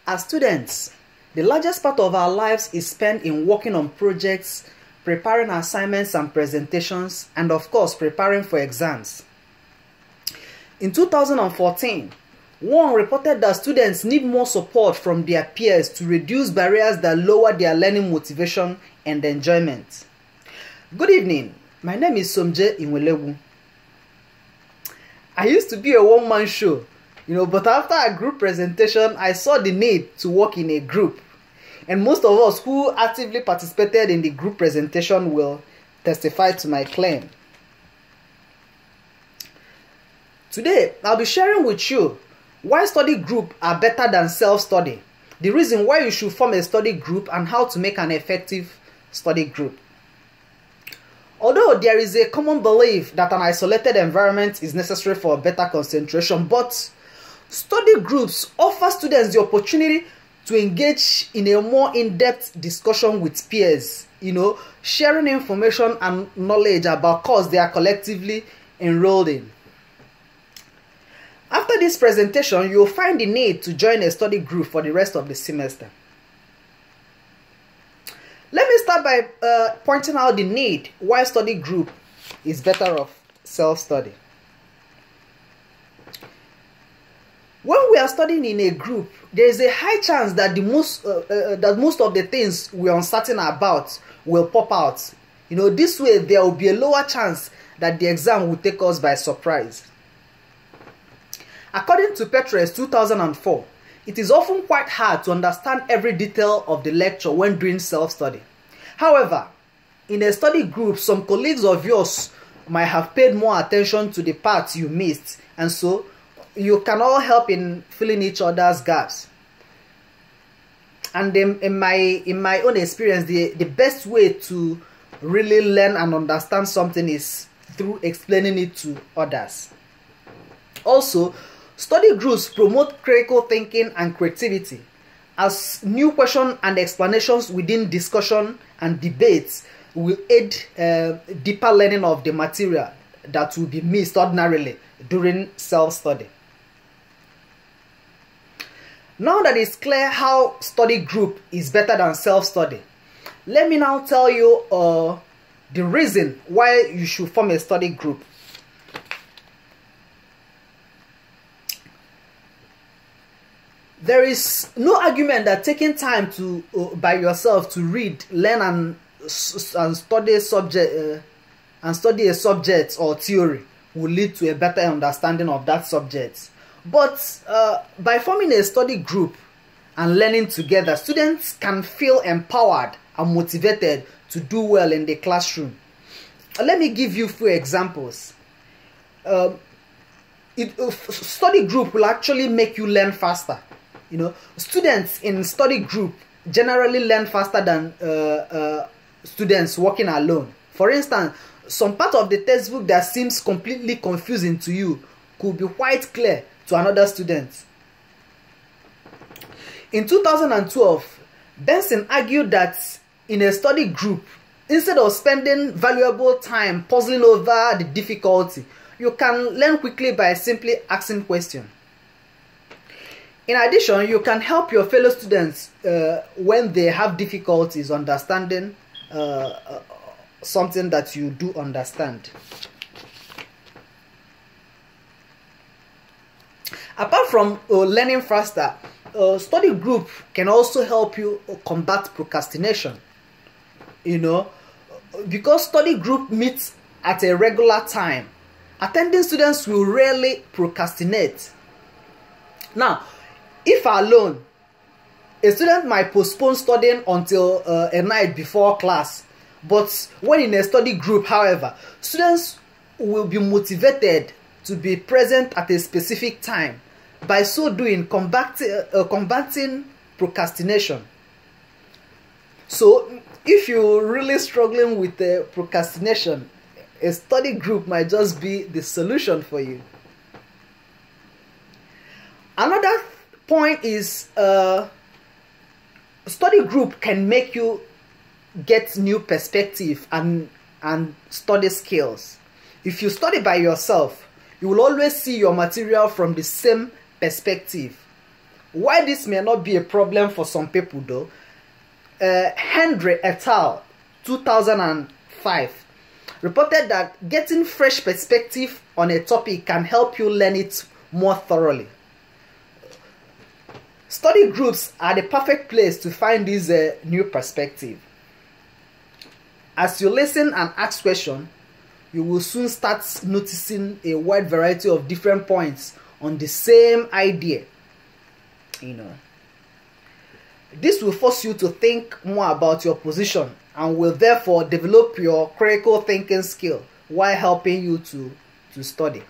As students, the largest part of our lives is spent in working on projects, preparing assignments and presentations, and of course, preparing for exams. In 2014, one reported that students need more support from their peers to reduce barriers that lower their learning motivation and enjoyment. Good evening, my name is Somje Inwelewu. I used to be a one-man show, but after a group presentation, I saw the need to work in a group. And most of us who actively participated in the group presentation will testify to my claim. Today, I'll be sharing with you why study groups are better than self-study, the reason why you should form a study group, and how to make an effective study group. Although there is a common belief that an isolated environment is necessary for better concentration, but study groups offer students the opportunity to engage in a more in-depth discussion with peers, sharing information and knowledge about course they are collectively enrolled in. After this presentation, you'll find the need to join a study group for the rest of the semester. Let me start by pointing out the need why study group is better off self-study. When we are studying in a group, there is a high chance that most of the things we are uncertain about will pop out. This way there will be a lower chance that the exam will take us by surprise. According to Persuasive 2004, it is often quite hard to understand every detail of the lecture when doing self-study. However, in a study group, some colleagues of yours might have paid more attention to the parts you missed, and so you can all help in filling each other's gaps. And in my own experience, the best way to really learn and understand something is through explaining it to others. Also, study groups promote critical thinking and creativity, as new questions and explanations within discussion and debates will aid deeper learning of the material that will be missed ordinarily during self-study. Now that it's clear how study group is better than self-study, let me now tell you the reason why you should form a study group. There is no argument that taking time to by yourself to read, learn, and study a subject or theory will lead to a better understanding of that subject. But by forming a study group and learning together, students can feel empowered and motivated to do well in the classroom. Let me give you a few examples. Study group will actually make you learn faster. Students in study group generally learn faster than students working alone. For instance, some part of the textbook that seems completely confusing to you could be quite clear to another student. In 2012, Benson argued that in a study group, instead of spending valuable time puzzling over the difficulty, you can learn quickly by simply asking questions. In addition, you can help your fellow students when they have difficulties understanding something that you do understand. Apart from learning faster, study group can also help you combat procrastination. Because study group meets at a regular time, attending students will rarely procrastinate. Now, if alone, a student might postpone studying until a night before class. But when in a study group, however, students will be motivated to be present at a specific time. By so doing, combating procrastination. So, if you're really struggling with procrastination, a study group might just be the solution for you. Another point is study group can make you get new perspective and study skills. If you study by yourself, you will always see your material from the same perspective. Why this may not be a problem for some people though, Henry et al. 2005 reported that getting fresh perspective on a topic can help you learn it more thoroughly. Study groups are the perfect place to find this new perspective. As you listen and ask questions, you will soon start noticing a wide variety of different points on the same idea. This will force you to think more about your position and will therefore develop your critical thinking skill while helping you to study.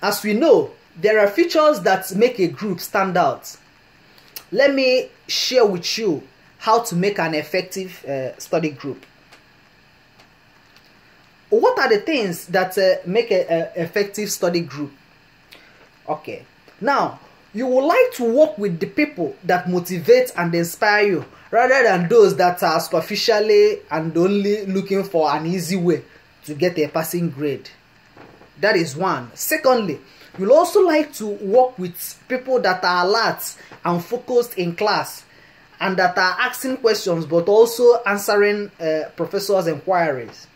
As we know, there are features that make a group stand out. Let me share with you how to make an effective study group. What are the things that make an effective study group? Okay, now you would like to work with the people that motivate and inspire you rather than those that are superficially and only looking for an easy way to get a passing grade. That is one. Secondly, you'll also like to work with people that are alert and focused in class and that are asking questions but also answering professors' inquiries.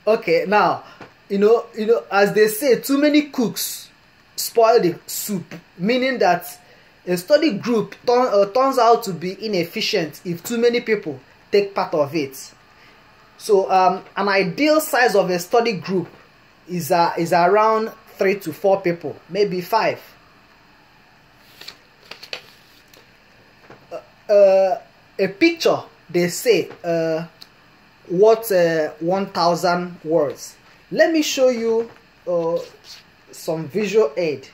Okay, now, as they say, too many cooks spoil the soup, meaning that a study group turns out to be inefficient if too many people take part of it. So an ideal size of a study group is around 3 to 4 people, maybe 5. A picture, they say, worth 1,000 words. Let me show you some visual aid.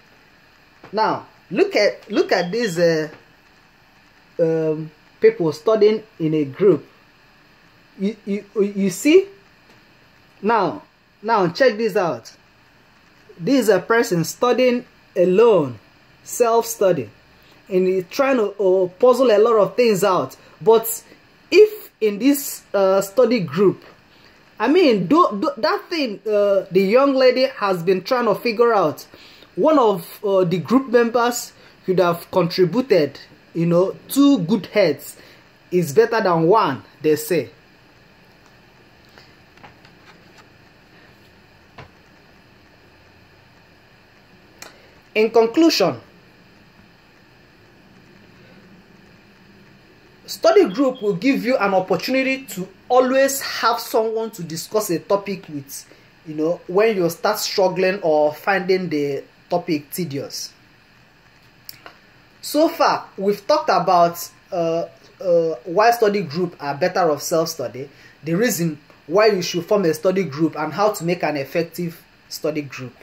Now, look at these people studying in a group. You see? Now check this out. This is a person studying alone, self-study, and he's trying to puzzle a lot of things out. But if in this study group, I mean, that thing the young lady has been trying to figure out, one of the group members could have contributed. 2 good heads is better than 1, they say. In conclusion, study group will give you an opportunity to always have someone to discuss a topic with, when you start struggling or finding the topic tedious. So far, we've talked about why study group are better off self-study, the reason why you should form a study group, and how to make an effective study group.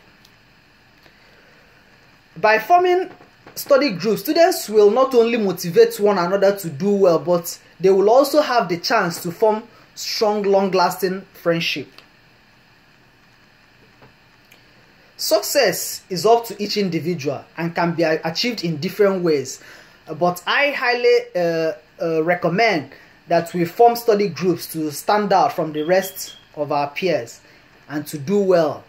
By forming study groups, students will not only motivate one another to do well, but they will also have the chance to form strong, long-lasting friendship. Success is up to each individual and can be achieved in different ways, but I highly recommend that we form study groups to stand out from the rest of our peers and to do well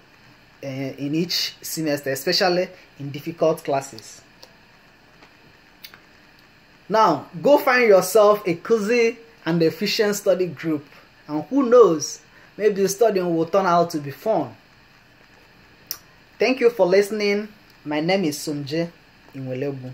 in each semester, especially in difficult classes. Now, go find yourself a cozy and efficient study group, and who knows, maybe the studying will turn out to be fun. Thank you for listening. My name is Sumje Inwelebu.